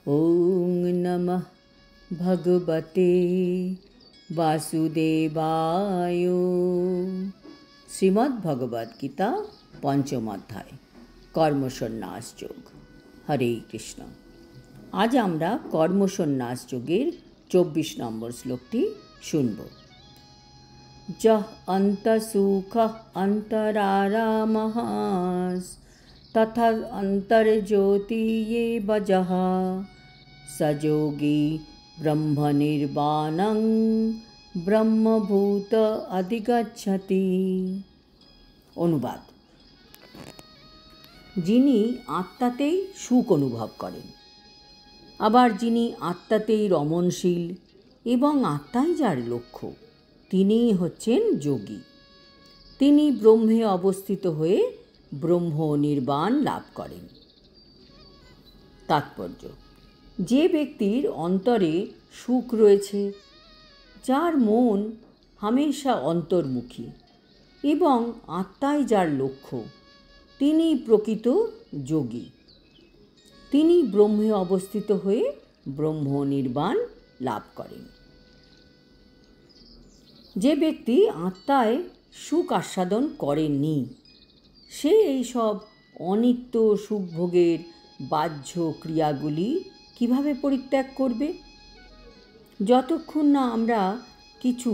ওং নমঃ ভগবতে বাসুদেবায়। শ্রীমদ্ ভগবদ গীতা পঞ্চম অধ্যায় কর্মসন্ন্যাস যোগ। হরে কৃষ্ণ। আজ আমরা কর্মসন্ন্যাস যোগের 24 নম্বর শ্লোকটি শুনব। যহ অন্তসুখ অন্তরারামঃ তথা অন্তর্জ্যোতি ये বজঃ সযোগী ব্রহ্মনির্বাণং ব্রহ্মভূত অধিগচ্ছতি। অনুবাদ: যিনি আত্মাতেই সুখ অনুভব করেন, আবার যিনি আত্মাতেই রমণশীল এবং আত্মাই যার লক্ষ্য, তিনিই হচ্ছেন যোগী। তিনি ব্রহ্মে অবস্থিত হয়ে ব্রহ্ম নির্বাণ লাভ করেন। তাৎপর্য: যে ব্যক্তির অন্তরে সুখ রয়েছে, যার মন হামেশা অন্তর্মুখী এবং আত্মাই যার লক্ষ্য, তিনি প্রকৃত যোগী। তিনি ব্রহ্মে অবস্থিত হয়ে ব্রহ্ম নির্বাণ লাভ করেন। যে ব্যক্তি আত্মায় সুখ আস্বাদন করেননি, সে এইসব অনিত্য সুখভোগের বাহ্য ক্রিয়াগুলি কিভাবে পরিত্যাগ করবে? যতক্ষণ না আমরা কিছু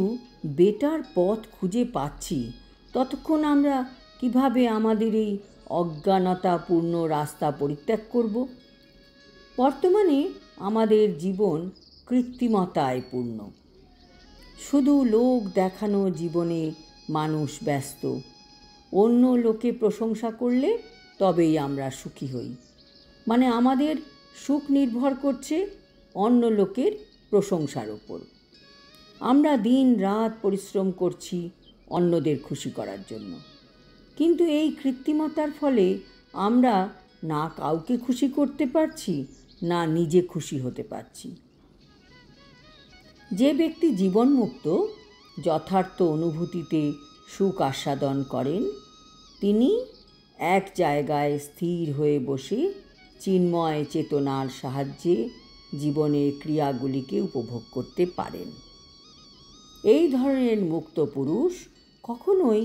বেটার পথ খুঁজে পাচ্ছি, ততক্ষণ আমরা কিভাবে আমাদের এই অজ্ঞানতাপূর্ণ রাস্তা পরিত্যাগ করব? বর্তমানে আমাদের জীবন কৃত্রিমতায় পূর্ণ। শুধু লোক দেখানো জীবনে মানুষ ব্যস্ত। অন্য লোকে প্রশংসা করলে তবেই আমরা সুখী হই। মানে আমাদের সুখ নির্ভর করছে অন্য লোকের প্রশংসার ওপর। আমরা দিন রাত পরিশ্রম করছি অন্যদের খুশি করার জন্য, কিন্তু এই কৃত্রিমতার ফলে আমরা না কাউকে খুশি করতে পারছি, না নিজে খুশি হতে পারছি। যে ব্যক্তি জীবনমুক্ত, যথার্থ অনুভূতিতে সুখ আস্বাদন করেন, তিনি এক জায়গায় স্থির হয়ে বসে চিন্ময় চেতনার সাহায্যে জীবনের ক্রিয়াগুলিকে উপভোগ করতে পারেন। এই ধরনের মুক্ত পুরুষ কখনোই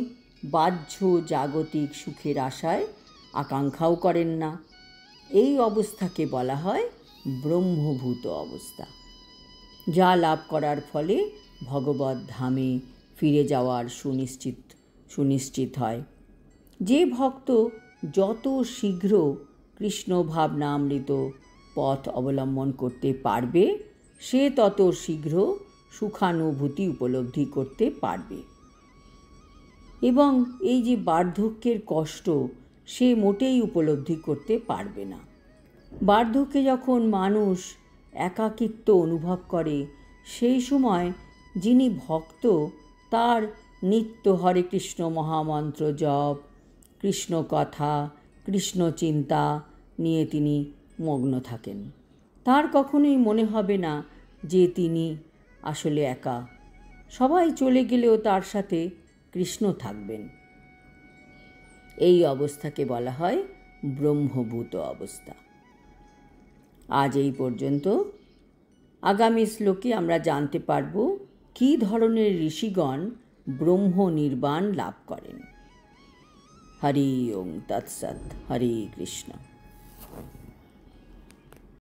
বাহ্য জাগতিক সুখের আশায় আকাঙ্ক্ষাও করেন না। এই অবস্থাকে বলা হয় ব্রহ্মভূত অবস্থা, যা লাভ করার ফলে ভগবত ধামে ফিরে যাওয়ার সুনিশ্চিত হয়। যে ভক্ত যত শীঘ্র কৃষ্ণ ভাবনামৃত পথ অবলম্বন করতে পারবে, সে তত শীঘ্র সুখানুভূতি উপলব্ধি করতে পারবে এবং এই যে বার্ধক্যের কষ্ট, সে মোটেই উপলব্ধি করতে পারবে না। বার্ধক্যে যখন মানুষ একাকিত্ব অনুভব করে, সেই সময় যিনি ভক্ত, তার নিত্য হরে কৃষ্ণ মহামন্ত্র জপ, কৃষ্ণ কথা, কৃষ্ণ চিন্তা নিয়ে তিনি মগ্ন থাকেন। তার কখনোই মনে হবে না যে তিনি আসলে একা। সবাই চলে গেলেও তার সাথে কৃষ্ণ থাকবেন। এই অবস্থাকে বলা হয় ব্রহ্মভূত অবস্থা। আজ এই পর্যন্ত। আগামী শ্লোকে আমরা জানতে পারব কী ধরনের ঋষিগণ ব্রহ্ম নির্বাণ লাভ করেন। হরি ওং তৎসৎ। হরে কৃষ্ণ।